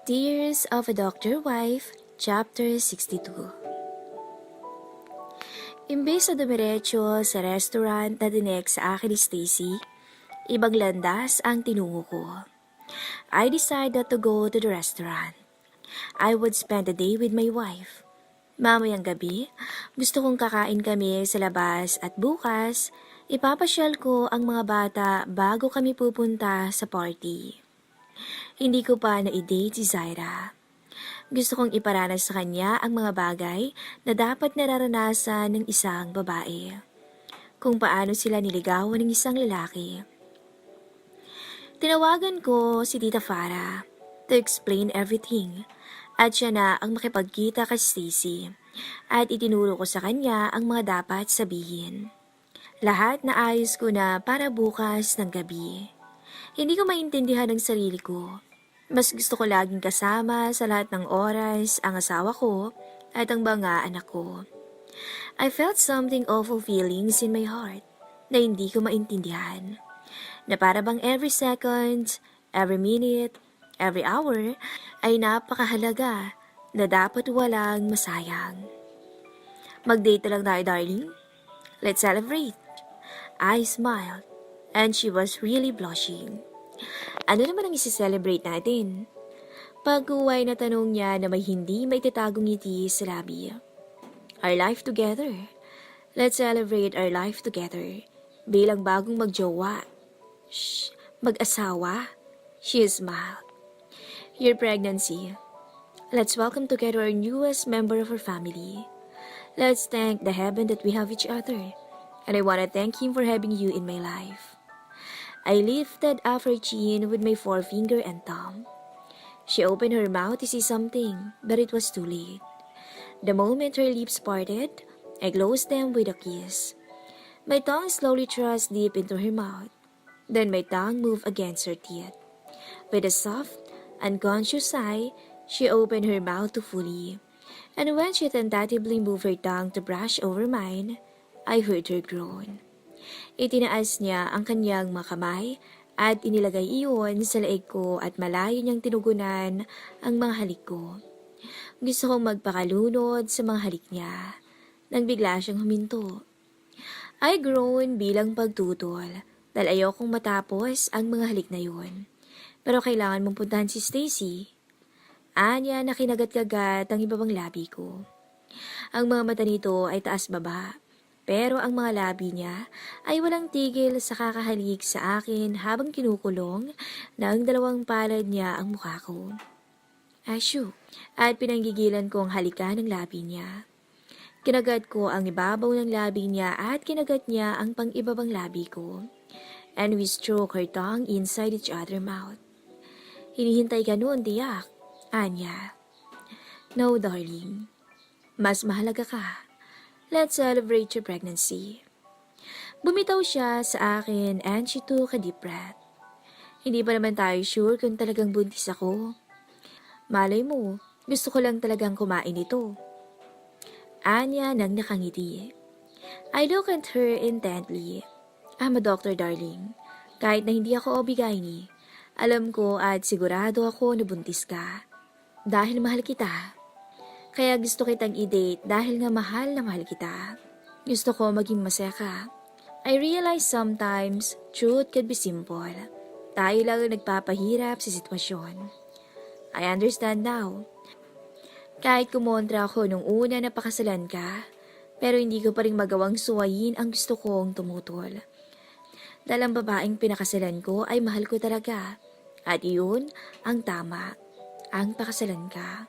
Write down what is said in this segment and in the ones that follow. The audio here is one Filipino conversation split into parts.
Tears of a Doctor Wife, Chapter 62. Imbes na dumiretso sa restaurant na dinek sa akin ni Stacy, ibang landas ang tinungo ko. I decided to go to the restaurant. I would spend the day with my wife. Mamayang gabi, gusto kong kakain kami sa labas at bukas, ipapasyal ko ang mga bata bago kami pupunta sa party. Hindi ko pa na-date si Zaira. Gusto kong iparanas sa kanya ang mga bagay na dapat nararanasan ng isang babae. Kung paano sila niligawan ng isang lalaki. Tinawagan ko si Tita Farah to explain everything at siya na ang makipagkita kay Stacy at itinuro ko sa kanya ang mga dapat sabihin. Lahat na ayos ko na para bukas ng gabi. Hindi ko maintindihan ang sarili ko. Mas gusto ko laging kasama sa lahat ng oras ang asawa ko at ang mga anak ko. I felt something awful feelings in my heart na hindi ko maintindihan. Na para bang every second, every minute, every hour ay napakahalaga na dapat walang masayang. Mag-date lang tayo, darling. Let's celebrate. I smiled and she was really blushing. Ano naman ang isi-celebrate natin? Pag-uway na tanong niya na may hindi maitatagong ngiti sa labi. Our life together. Let's celebrate our life together. Bilang bagong magjowa. Shh, mag-asawa. She smiled. Your pregnancy. Let's welcome together our newest member of our family. Let's thank the heaven that we have each other. And I want to thank him for having you in my life. I lifted up her chin with my forefinger and thumb. She opened her mouth to say something, but it was too late. The moment her lips parted, I closed them with a kiss. My tongue slowly thrust deep into her mouth. Then my tongue moved against her teeth. With a soft, unconscious sigh, she opened her mouth too fully. And when she tentatively moved her tongue to brush over mine, I heard her groan. Itinaas niya ang kanyang mga kamay at inilagay iyon sa leeg ko at malayo niyang tinugunan ang mga halik ko. Gusto kong magpakalunod sa mga halik niya nang bigla siyang huminto. I groaned bilang pagtutol dahil ayokong matapos ang mga halik na yun. Pero kailangan mong puntahan si Stacy. Anya na kinagat-kagat ang ibabang labi ko. Ang mga mata nito ay taas-baba. Pero ang mga labi niya ay walang tigil sa kakahalik sa akin habang kinukulong ng dalawang palad niya ang mukha ko. Asyo, at pinanggigilan ko ang halikan ng labi niya. Kinagat ko ang ibabaw ng labi niya at kinagat niya ang pang-ibabang labi ko. And we stroke her tongue inside each other's mouth. Hinihintay ka noon, tiyak. Anya. No, darling. Mas mahalaga ka. Let's celebrate your pregnancy. Bumitaw siya sa akin and she took a deep breath. Hindi pa naman tayo sure kung talagang buntis ako. Malay mo, gusto ko lang talagang kumain ito. Anya nang nakangiti. I look at her intently. I'm a doctor, darling. Kahit na hindi ako OB-GYN, alam ko at sigurado ako na buntis ka. Dahil mahal kita. Kaya gusto kitang i-date dahil nga mahal na mahal kita. Gusto ko maging masaya ka. I realize sometimes, truth can be simple. Tayo lang ang nagpapahirap sa sitwasyon. I understand now. Kahit kumontra ako nung una na pakasalan ka, pero hindi ko pa rin magawang suwayin ang gusto kong tumutol. Dahil ang babaeng pinakasalan ko ay mahal ko talaga. At iyon ang tama. Ang pakasalan ka.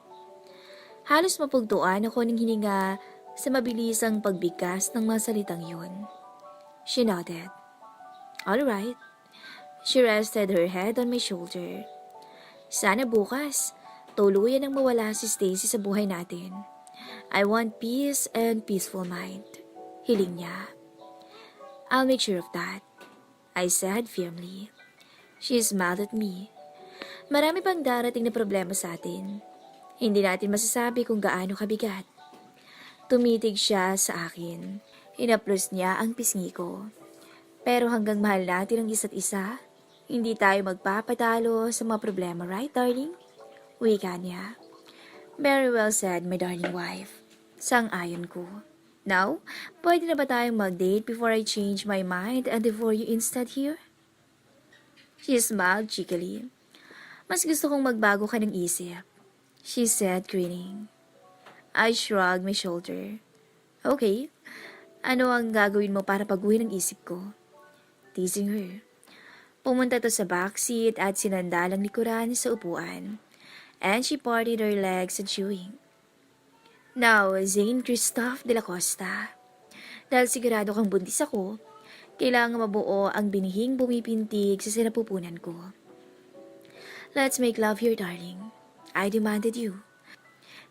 Halos mapugtuan ako ng hininga sa mabilisang pagbigkas ng mga salitang yun. She nodded. All right. She rested her head on my shoulder. Sana bukas, tuluyan ang mawala si Stacy sa buhay natin. I want peace and peaceful mind. Hiling niya. I'll make sure of that, I said firmly. She smiled at me. Marami pang darating na problema sa atin. Hindi natin masasabi kung gaano kabigat. Tumitig siya sa akin. Inaplos niya ang pisngi ko. Pero hanggang mahal natin ang isa't isa, hindi tayo magpapatalo sa mga problema, right, darling? Wika niya. Very well said, my darling wife. Sang-ayon ko. Now, pwede na ba tayong mag-date before I change my mind and devour you instead here? She smiled cheekily. Mas gusto kong magbago ka ng isip, she said, grinning. I shrugged my shoulder. Okay, ano ang gagawin mo para paguhin ang isip ko? Teasing her. Pumunta to sa backseat at sinandalang likuran sa upuan. And she parted her legs and chewing. Now, Zane Christophe de la Costa. Dahil sigurado kang buntis ako, kailangan mabuo ang binihing bumipintig sa sinapupunan ko. Let's make love here, darling. I demanded you.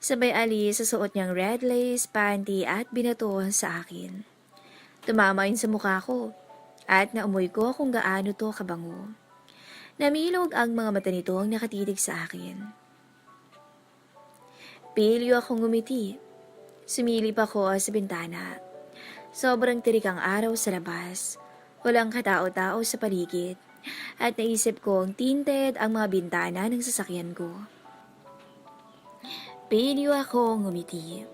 Sabay alis sa suot niyang red lace, panty at binato sa akin. Tumama yun sa mukha ko at naumoy ko kung gaano to kabango. Namilog ang mga mata nitong nakatitig sa akin. Pilyo akong ngumiti. Sumilip ako sa bintana. Sobrang tirik ang araw sa labas. Walang katao-tao sa paligid. At naisip kong tinted ang mga bintana ng sasakyan ko. Pilyo akong ngumiti.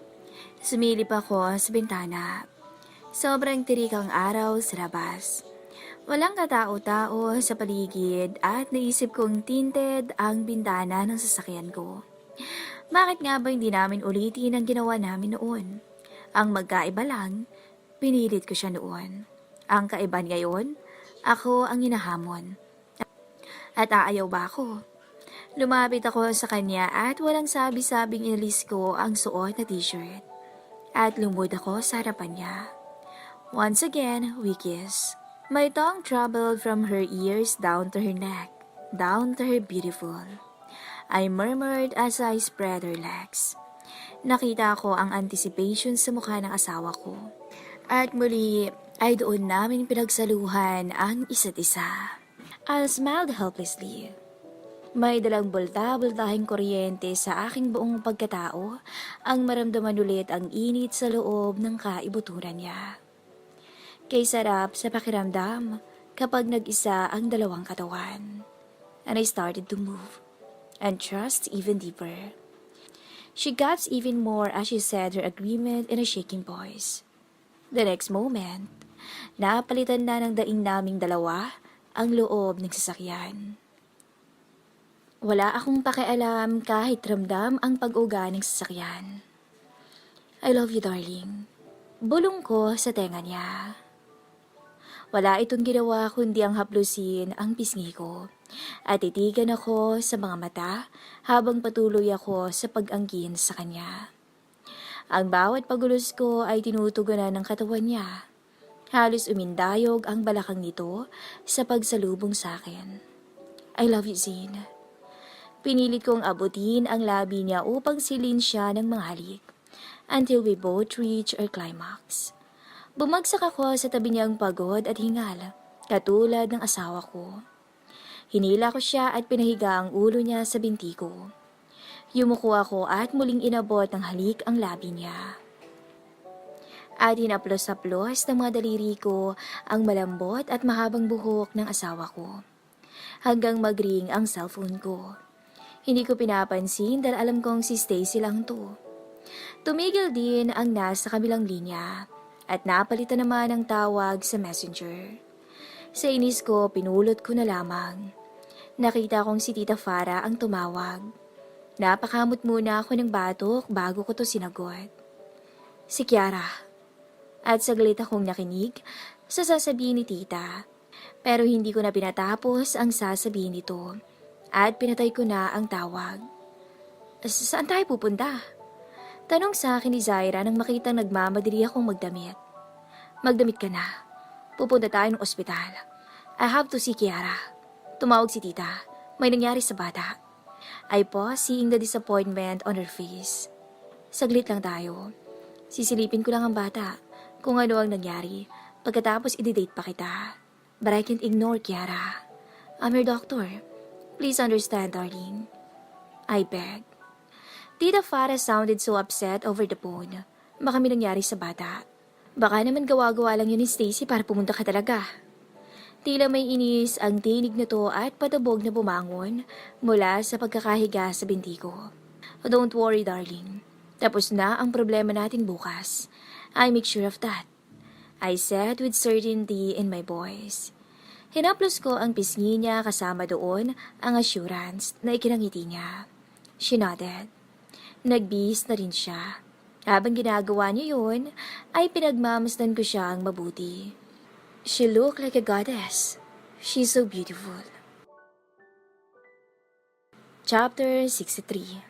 Sumilip ako sa bintana. Sobrang tirik ang araw sa labas. Walang katao-tao sa paligid at naisip kong tinted ang bintana ng sasakyan ko. Bakit nga ba hindi namin ulitin ang ginawa namin noon? Ang magkaiba lang, pinilit ko siya noon. Ang kaiban ngayon, ako ang hinahamon. At aayaw ba ako? Lumapit ako sa kanya at walang sabi-sabing inalis ko ang suot na t-shirt. At lumod ako sa harapan niya. Once again, we kiss. My tongue traveled from her ears down to her neck, down to her beautiful. I murmured as I spread her legs. Nakita ko ang anticipation sa mukha ng asawa ko. At muli ay doon namin pinagsaluhan ang isa't isa. I smiled helplessly. May dalang bulta-bultahing kuryente sa aking buong pagkatao ang maramdaman ulit ang init sa loob ng kaibuturan niya. Kay sarap sa pakiramdam kapag nag-isa ang dalawang katawan. And I started to move and trust even deeper. She gasped even more as she said her agreement in a shaking voice. The next moment, napalitan na ng daing naming dalawa ang loob ng sasakyan. Wala akong pakialam kahit ramdam ang pag-uga ng sasakyan. I love you, darling. Bulong ko sa tenga niya. Wala itong ginawa kundi ang haplusin ang pisngi ko at titigan ako sa mga mata habang patuloy ako sa pag-angkin sa kanya. Ang bawat pagulos ko ay tinutugunan ng katawan niya. Halos umindayog ang balakang nito sa pagsalubong sa akin. I love you, Zane. Pinilit kong abutin ang labi niya upang silin siya ng mga halik until we both reach our climax. Bumagsak ako sa tabi niyang pagod at hingal, katulad ng asawa ko. Hinila ko siya at pinahiga ang ulo niya sa binti ko. Yumuko ako at muling inabot ng halik ang labi niya. At hinaplos-haplos ng mga daliri ko ang malambot at mahabang buhok ng asawa ko. Hanggang mag-ring ang cellphone ko. Hindi ko pinapansin dahil alam kong si Stacy lang to. Tumigil din ang nasa kabilang linya at napalitan naman ang tawag sa messenger. Sa inis ko, pinulot ko na lamang. Nakita kong si Tita Farah ang tumawag. Napakamot muna ako ng batok bago ko to sinagot. Si Kiara. At saglit akong nakinig sa sasabihin ni Tita. Pero hindi ko na pinatapos ang sasabihin nito. At pinatay ko na ang tawag. Saan tayo pupunta? Tanong sa akin ni Zaira nang makitang nagmamadali akong magdamit. Magdamit ka na. Pupunta tayo ng ospital. I have to see Kiara. Tumawag si Tita. May nangyari sa bata. I paused, seeing the disappointment on her face. Saglit lang tayo. Sisilipin ko lang ang bata kung ano ang nangyari. Pagkatapos i-date pa kita. But I can't ignore Kiara. I'm your doctor. Please understand, darling. I beg. Tita Farah sounded so upset over the phone. Baka may nangyari sa bata. Baka naman gawa-gawa lang yun ni Stacy para pumunta ka talaga. Tila may inis ang tinig nito at patabog na bumangon mula sa pagkakahiga sa binti ko. Don't worry, darling. Tapos na ang problema natin bukas. I make sure of that. I said with certainty in my voice. Hinaplos ko ang pisngi niya kasama doon ang assurance na ikinangiti niya. She nodded. Nagbihis na rin siya. Habang ginagawa niya yun, ay pinagmamasdan ko siyang mabuti. She looked like a goddess. She's so beautiful. Chapter 63.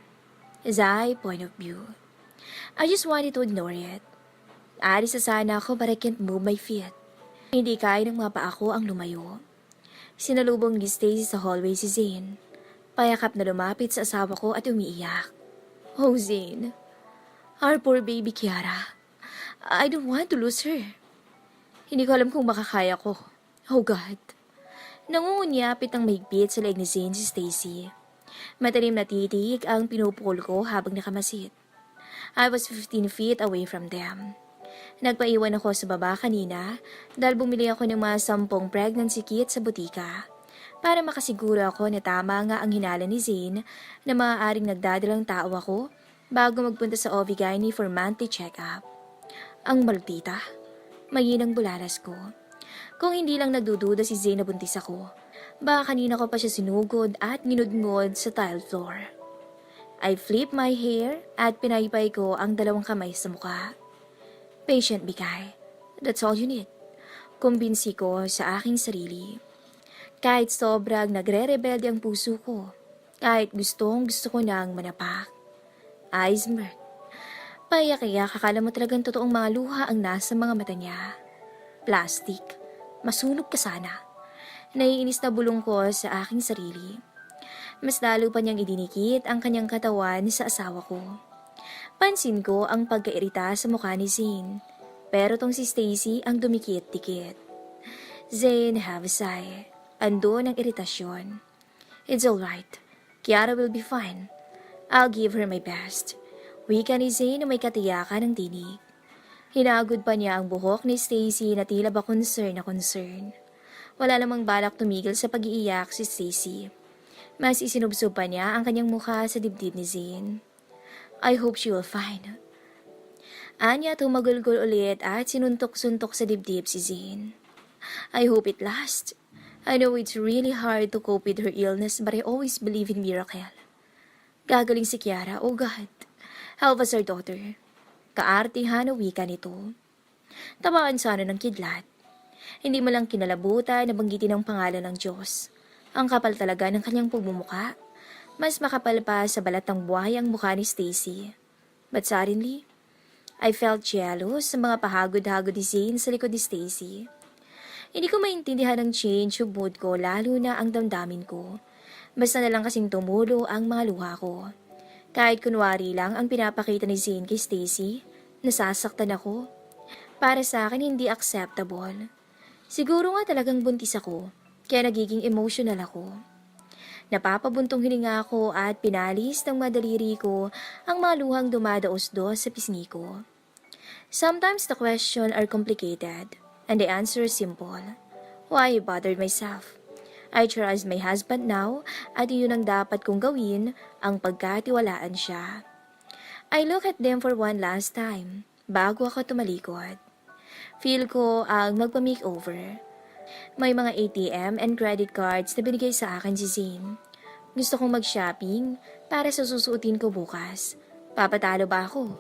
Zai point of view. I just wanted to ignore it. Alis sa sana ako but I can't move my feet. Hindi kaya ng mga paa ko ang lumayo. Sinalubong ni Stacy sa hallway si Zane. Payakap na lumapit sa asawa ko at umiiyak. Oh, Zane. Our poor baby Kiara. I don't want to lose her. Hindi ko alam kung makakaya ko. Oh God. Nangungunyapit ang mahigpit sa leeg ni Zane si Stacy. Matalim na titig ang pinupukol ko habang nakamasid. I was 15 feet away from them. Nagpaiwan ako sa baba kanina dahil bumili ako ng mga 10 pregnancy kit sa butika para makasiguro ako na tama nga ang hinala ni Zane na maaaring nagdadalang tao ako bago magpunta sa OB-GYN for monthly check-up. Ang maldita. Mayinang bulalas ko. Kung hindi lang nagdududa si Zane na buntis ako, baka kanina ko pa siya sinugod at nginudngod sa tile floor. I flip my hair at pinaypay ko ang 2 kamay sa mukha. Patient bigay. That's all you need. Kumbinsi ko sa aking sarili. Kahit sobrang nagre-rebelde ang puso ko, kahit gusto ko nang manapak. Eyes smirked. Payak-iyak, akala mo talagang totoong mga luha ang nasa mga mata niya. Plastic. Masunog ka sana. Naiinis na bulong ko sa aking sarili. Mas lalo pa niyang idinikit ang kanyang katawan sa asawa ko. Pansin ko ang pagkairita sa mukha ni Zane. Pero tong si Stacy ang dumikit-dikit. Zane have a sigh. Andun ang iritasyon. It's alright. Kiara will be fine. I'll give her my best. Wika ni Zane na may katiyakan ng tinig. Hinagod pa niya ang buhok ni Stacy na tila ba concern na concern. Wala namang balak tumigil sa pag-iiyak si Stacy. Mas isinubsob pa niya ang kanyang mukha sa dibdib ni Zane. I hope she will find. Anya tumagulgol ulit at sinuntok-suntok sa dibdib si Zane. I hope it lasts. I know it's really hard to cope with her illness but I always believe in miracle. Gagaling si Kiara, oh God. Help us our daughter. Kaartihan na wika nito. Tabaan sana ng kidlat. Hindi mo lang kinalabutan na banggitin ang pangalan ng Diyos. Ang kapal talaga ng kanyang pagmumuka. Mas makapal pa sa balat ng buhay ang mukha ni Stacy. But suddenly, I felt jealous sa mga pahagod-hagod ni Zane sa likod ni Stacy. Hindi ko maintindihan ang change of mood ko lalo na ang damdamin ko. Basta na lang kasing tumulo ang mga luha ko. Kahit kunwari lang ang pinapakita ni Zane kay Stacy, nasasaktan ako. Para sa akin hindi acceptable. Siguro nga talagang buntis ako, kaya nagiging emotional ako. Napapabuntong hininga ako at pinalis ng madaliri ko ang mga luhang dumadaos-dos sa pisngi ko. Sometimes the questions are complicated and the answer is simple. Why I bothered myself? I trust my husband now at yun ang dapat kong gawin ang pagkatiwalaan siya. I look at them for one last time bago ako tumalikod. Feel ko ang magpa-makeover. May mga ATM and credit cards na binigay sa akin si Zane. Gusto kong mag-shopping para sa susuotin ko bukas. Papatalo ba ako?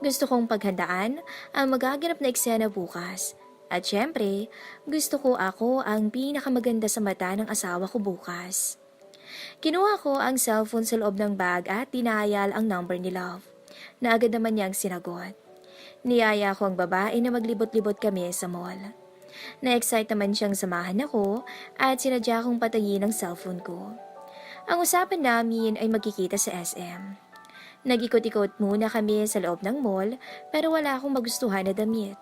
Gusto kong paghandaan ang magaganap na eksena bukas. At syempre, gusto ko ako ang pinakamaganda sa mata ng asawa ko bukas. Kinuha ko ang cellphone sa loob ng bag at dinayal ang number ni Love, na agad naman niyang sinagot. Niyaya ko ang babae na maglibot-libot kami sa mall. Na-excite naman siyang samahan ako at sinadya kong patayin ang cellphone ko. Ang usapan namin ay magkikita sa SM. Nag-ikot-ikot muna kami sa loob ng mall pero wala akong magustuhan na damit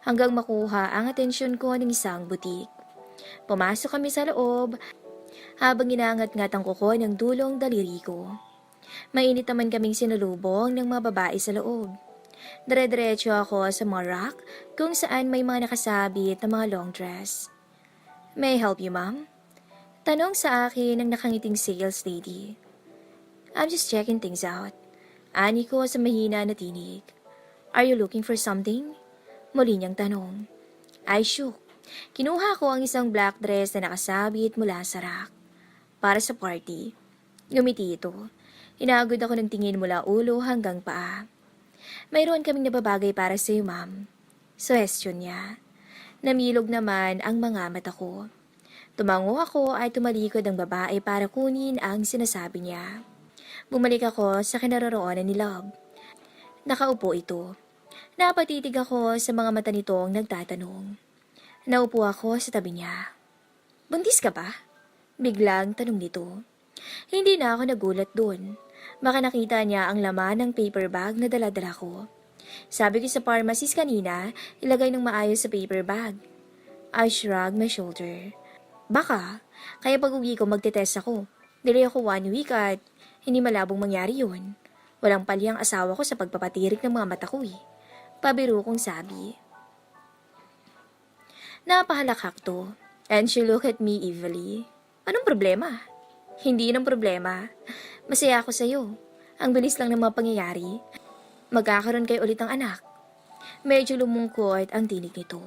hanggang makuha ang atensyon ko ng isang butik. Pumasok kami sa loob habang inaangat-ngat ang kuko ng dulong daliri ko. Mainit naman kaming sinulubong ng mga babae sa loob. Dire-diretso ako sa mga rack kung saan may mga nakasabit na mga long dress. May I help you, ma'am? Tanong sa akin ng nakangiting sales lady. I'm just checking things out. Ani ko sa mahina na tinig. Are you looking for something? Muli niyang tanong. I shook. Kinuha ko ang isang black dress na nakasabit mula sa rack. Para sa party. Ngumiti ito. Inagod ako ng tingin mula ulo hanggang paa. Mayroon kaming nababagay para sa iyo, ma'am. Suhestyon niya. Namilog naman ang mga mata ko. Tumango ako ay tumalikod ang babae para kunin ang sinasabi niya. Bumalik ako sa kinaroroonan ni Love. Nakaupo ito. Napatitig ako sa mga mata nitong nagtatanong. Naupo ako sa tabi niya. Buntis ka ba? Biglang tanong nito. Hindi na ako nagulat doon. Baka nakita niya ang laman ng paper bag na dala-dala ko. Sabi ko sa pharmacist kanina, ilagay ng maayos sa paper bag. I shrugged my shoulder. Baka, kaya pag uwi ko magtetest ako. Delay ako 1 week at hindi malabong mangyari yun. Walang pali ang asawa ko sa pagpapatirik ng mga mata ko eh. Pabiro kong sabi. Napahalakak to, and she looked at me evilly. Anong problema? Hindi ng problema. Masaya ako sa'yo. Ang bilis lang ng mga pangyayari. Magkakaroon kayo ulit ng anak. Medyo lumungkot ang tinig nito.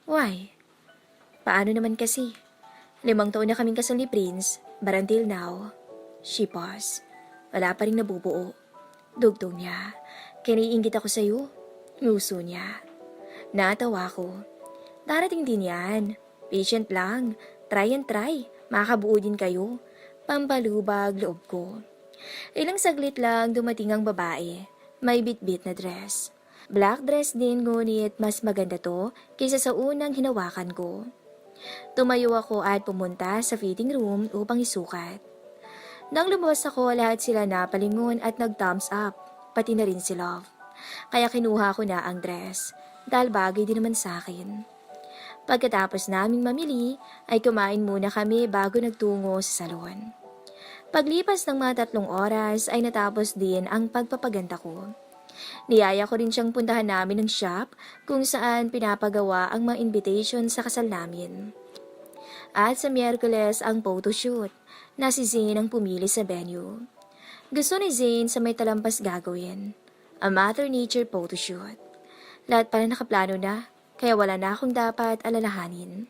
Why? Paano naman kasi? 5 taon na kaming kasal ni Prince, but until now, she paused. Wala pa rin nabubuo. Dugtong niya. Kiniinggit ako sa'yo. Nguso niya. Natawa ko. Darating din yan. Patient lang. Try and try. Makabuo din kayo. Pampalubag loob ko. Ilang saglit lang dumating ang babae. May bit-bit na dress. Black dress din ngunit mas maganda to kaysa sa unang hinawakan ko. Tumayo ako at pumunta sa fitting room upang isukat. Nang lumabas ako, lahat sila napalingon at nag-thumbs up, pati na rin si Love. Kaya kinuha ko na ang dress, dahil bagay din naman sa akin. Pagkatapos naming mamili, ay kumain muna kami bago nagtungo sa salon. Paglipas ng mga 3 oras ay natapos din ang pagpapaganda ko. Niyaya ko rin siyang puntahan namin ng shop kung saan pinapagawa ang mga invitation sa kasal namin. At sa Miyerkules ang photoshoot na si Zane ang pumili sa venue. Gusto ni Zane sa may talampas gagawin. A Mother Nature photoshoot. Lahat pala nakaplano na, kaya wala na akong dapat alalahanin.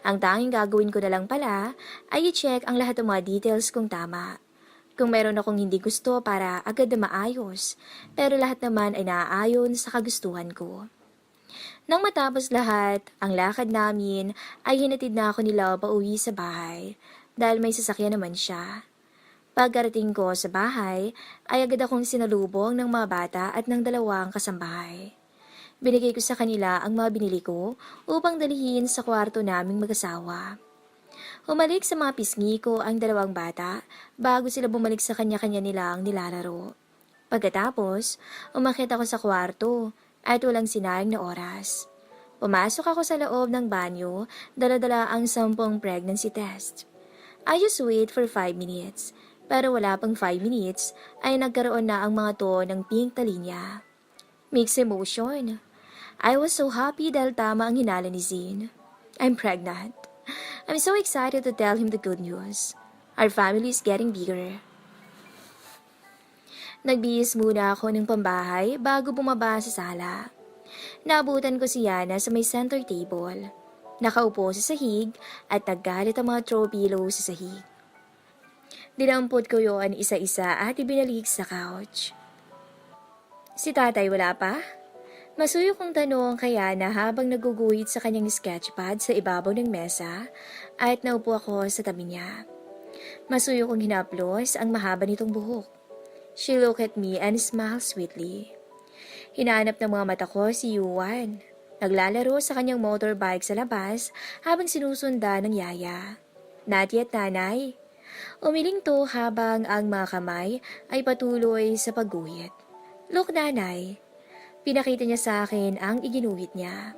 Ang tanging gagawin ko na lang pala ay i-check ang lahat ng mga details kung tama. Kung meron akong hindi gusto para agad na maayos, pero lahat naman ay naaayon sa kagustuhan ko. Nang matapos lahat, ang lakad namin ay hinatid na ako nila pauwi sa bahay dahil may sasakyan naman siya. Pagkarating ko sa bahay, ay agad akong sinalubong ng mga bata at ng 2 kasambahay. Binigay ko sa kanila ang mga binili ko upang dalhin sa kwarto naming mag-asawa. Humalik sa mga pisngi ko ang 2 bata bago sila bumalik sa kanya-kanya nilang nilalaro. Pagkatapos, umakyat ako sa kwarto at walang sinayang na oras. Pumasok ako sa loob ng banyo, dala-dala ang 10 pregnancy test. I just wait for 5 minutes, pero wala pang 5 minutes ay nagkaroon na ang mga to ng pink talinya. Mixed emotion. I was so happy dahil tama ang hinala ni Zane. I'm pregnant. I'm so excited to tell him the good news. Our family is getting bigger. Nagbihis muna ako ng pambahay bago bumaba sa sala. Naabutan ko si Yana sa may center table. Nakaupo sa sahig at naggalit ang mga throw pillow sa sahig. Dinampot ko yon isa-isa at ibinalik sa couch. Si tatay wala pa? Masuyo kong tanong kaya na habang naguguhit sa kanyang sketchpad sa ibabaw ng mesa at naupo ako sa tabi niya. Masuyo kong hinaplos ang mahaba nitong buhok. She looked at me and smiled sweetly. Hinahanap ng mga mata ko si Yuan. Naglalaro sa kanyang motorbike sa labas habang sinusunda ng yaya. Not yet, nanay. Umiling to habang ang mga kamay ay patuloy sa pagguhit. Look, nanay. Pinakita niya sa akin ang iginuhit niya.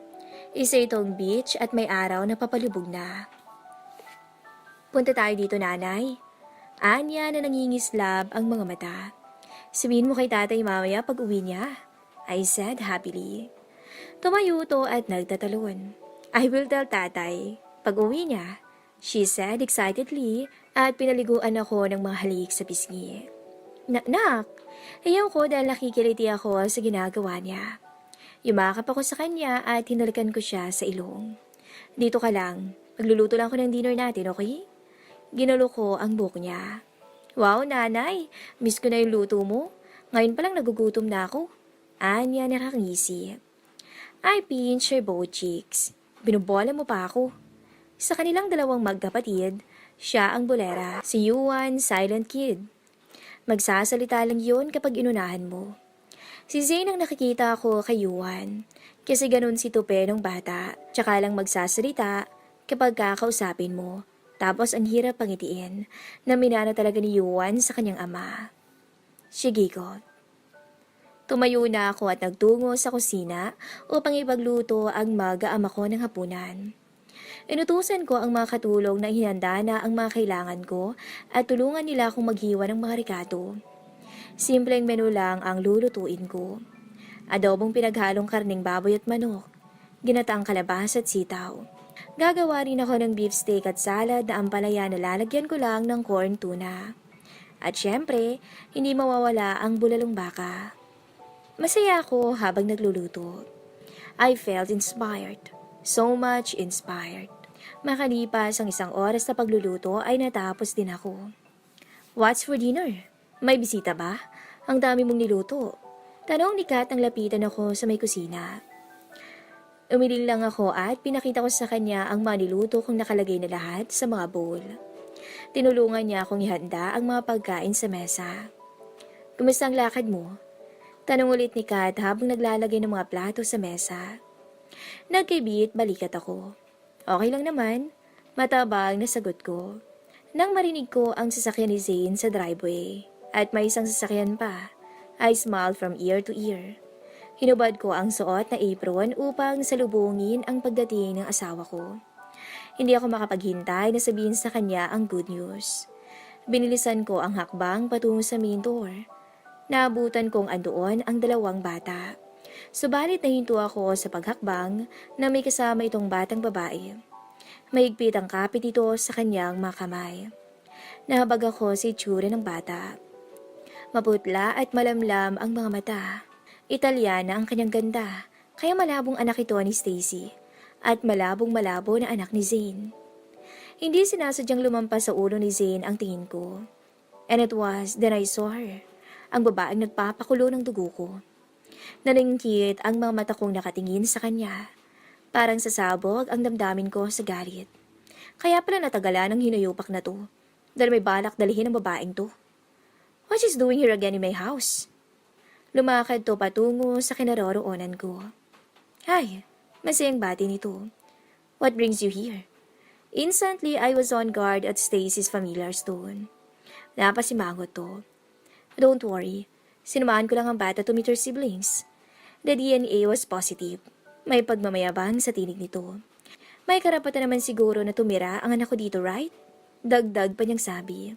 Isa itong beach at may araw na papalubog na. Punta tayo dito, nanay. Anya na nangingislab ang mga mata. Sabihin mo kay tatay mamaya pag uwi niya. I said happily. Tumayo to at nagtatalon. I will tell tatay. Pag-uwi niya, she said excitedly at pinaliguan ako ng mga halik sa pisngi. Nak, ayaw ko dahil nakikiliti ako sa ginagawa niya. Yumakap ako sa kanya at hinalikan ko siya sa ilong. Dito ka lang, magluluto lang ako ng dinner natin, okay? Ginulo ko ang buhok niya. Wow, nanay, miss ko na yung luto mo. Ngayon pa lang nagugutom na ako. Anya nakangisi. I pinch her both cheeks. Binubola mo pa ako. Sa kanilang dalawang magkapatid, siya ang bolera, si Yuan silent kid. Magsasalita lang yun kapag inunahan mo. Si Zane ang nakikita ko kay Yuan, kasi ganun si Tupe nung bata, tsaka lang magsasalita kapag kakausapin mo. Tapos ang hirap pangitiin na minana talaga ni Yuan sa kanyang ama. Shigigot. Tumayo na ako at nagtungo sa kusina upang ipagluto ang mag-aama ko ng hapunan. Inutusan ko ang mga katulong na ihanda na ang mga kailangan ko at tulungan nila akong maghiwa ng mga rikato. Simpleng menu lang ang lulutuin ko. Adobong pinaghalong karning baboy at manok, ginataang kalabasa at sitaw. Gagawa rin ako ng beef steak at salad na ampalaya na lalagyan ko lang ng corn tuna. At syempre, hindi mawawala ang bulalong baka. Masaya ako habang nagluluto. I felt inspired. So much inspired. Makalipas ang 1 oras na pagluluto ay natapos din ako. What's for dinner? May bisita ba? Ang dami mong niluto. Tanong ni Kat nang lapitan ako sa may kusina. Umiling lang ako at pinakita ko sa kanya ang mga niluto kong nakalagay na lahat sa mga bowl. Tinulungan niya akong ihanda ang mga pagkain sa mesa. Kumusta ang lakad mo? Tanong ulit ni Kat habang naglalagay ng mga plato sa mesa. Nagkibit balikat ako. Okay lang naman, matabang na sagot ko. Nang marinig ko ang sasakyan ni Zane sa driveway at may isang sasakyan pa, I smiled from ear to ear. Hinubad ko ang suot na apron upang salubungin ang pagdating ng asawa ko. Hindi ako makapaghintay na sabihin sa kanya ang good news. Binilisan ko ang hakbang patungo sa main door. Naabutan kong andoon ang 2 bata. Subalit nahinto ako sa paghakbang na may kasama itong batang babae. Mahigpit ang kapit ito sa kanyang mga kamay. Nahabag ako sa itsura ng bata. Maputla at malamlam ang mga mata. Italyana ang kanyang ganda, kaya malabong anak ito ni Stacy at malabong malabo na anak ni Zane. Hindi sinasadyang lumampas sa ulo ni Zane ang tingin ko. And it was then I saw her. Ang babaeng nagpapakulo ng dugo ko. Naningkit ang mga mata kong nakatingin sa kanya. Parang sasabog ang damdamin ko sa galit. Kaya pala natagalan ng hinuyupak na to. Dahil may balak dalhin ang babaeng to. What she's doing here again in my house? Lumakad to patungo sa kinaroroonan ko. Hi, masayang bati nito. What brings you here? Instantly, I was on guard at Stacy's familiar stone. Napasimangot to. Don't worry, sinumaan ko lang ang bata to meet her siblings. The DNA was positive. May pagmamayabang sa tinig nito. May karapatan naman siguro na tumira ang anak ko dito, right? Dagdag pa niyang sabi.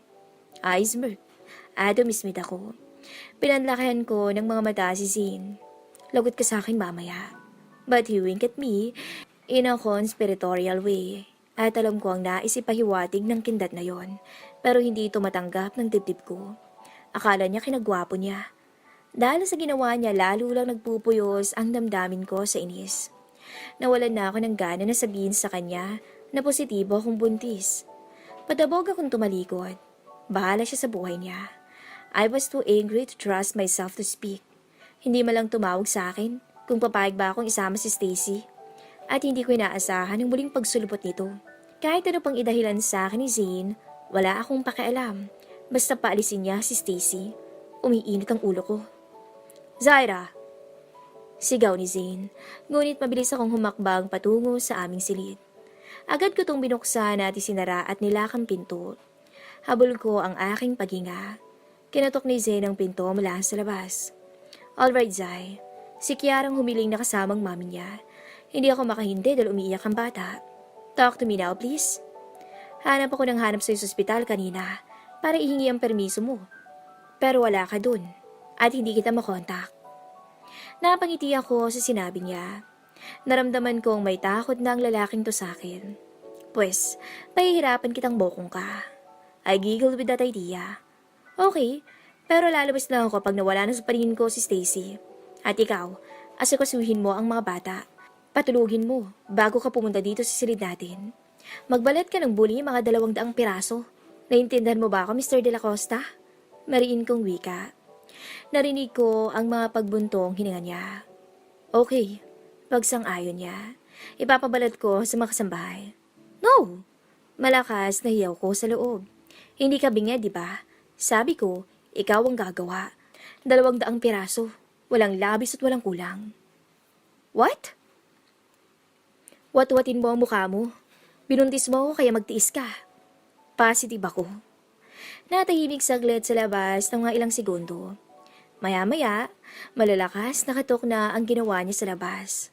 I smirked. Dumismit ako. Pinanlakihan ko ng mga mata si Zane. Lagot ka sa akin mamaya. But he winked at me in a conspiratorial way. At alam ko ang naisipahiwatig ng kindat na yon. Pero hindi ito matanggap ng dibdib ko. Akala niya kinagwapo niya. Dahil sa ginawa niya, lalo lang nagpupuyos ang damdamin ko sa inis. Nawalan na ako ng gana na sabihin sa kanya na positibo akong buntis. Padabog akong tumalikod. Bahala siya sa buhay niya. I was too angry to trust myself to speak. Hindi malang tumawag sa akin kung papayag ba akong isama si Stacy. At hindi ko inaasahan ang muling pagsulubot nito. Kahit ano pang idahilan sa akin ni Zane, wala akong pakialam. Basta paalisin niya si Stacy. Umiinit ang ulo ko. Zaira! Sigaw ni Zane, ngunit mabilis akong humakbang patungo sa aming silid. Agad ko tong binuksan at isinara at nilakang pinto. Habol ko ang aking paghinga. Kinatok ni Zane ang pinto mula sa labas. Alright, Zay. Si Kiarang humiling na kasamang mami niya. Hindi ako makahindi dahil umiiyak ang bata. Talk to me now, please. Hanap ako ng hanap sa ospital kanina para ihingi ang permiso mo. Pero wala ka dun at hindi kita makontak. Napangiti ako sa sinabi niya. Naramdaman kong may takot na ang lalaking to sa akin. Pues, pahihirapan kitang bokong ka. I giggled with that idea. Okay, pero lalabas lang ako pag nawala na sa paningin ko si Stacy. At ikaw, asikasuhin mo ang mga bata. Patulugin mo bago ka pumunta dito sa silid natin. Magbalat ka ng buli mga 200 piraso. Naintindihan mo ba ako, Mr. De La Costa? Mariin kong wika. Narinig ko ang mga pagbuntong hininga niya. Okay, pagsang-ayon niya. Ipapabalat ko sa mga kasambahay. No! Malakas na hiyaw ko sa loob. Hindi ka bingi, di ba? Sabi ko, ikaw ang gagawa. 200 piraso. Walang labis at walang kulang. What? Wat-watin mo ang mukha mo. Binuntis mo ako kaya magtiis ka. Positive ako. Natahimik saglit sa labas ng mga ilang segundo. Maya-maya, malalakas na katok na ang ginawa niya sa labas.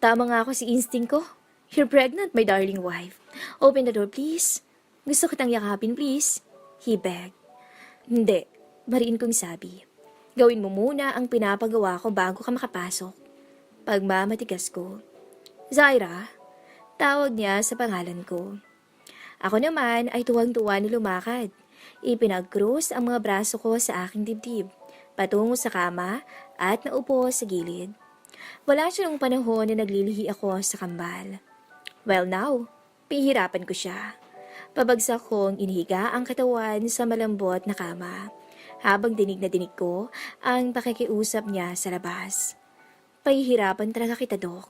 Tama nga ako si instinct ko. You're pregnant, my darling wife. Open the door, please. Gusto kitang yakapin, please. He begged. Hindi, mariin kong sabi. Gawin mo muna ang pinapagawa ko bago ka makapasok. Pagmamatigas ko. Zaira, tawag niya sa pangalan ko. Ako naman ay tuwang-tuwa na lumakad. Ipinag-cross ang mga braso ko sa aking dibdib, patungo sa kama at naupo sa gilid. Wala siya nung panahon na naglilihi ako sa kambal. Well now, pihirapan ko siya. Pabagsak kong inihiga ang katawan sa malambot na kama, habang dinig na dinig ko ang pakikiusap niya sa labas. Pahihirapan talaga kita, Dok.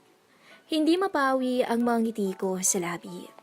Hindi mapawi ang mga ngiti ko sa labi.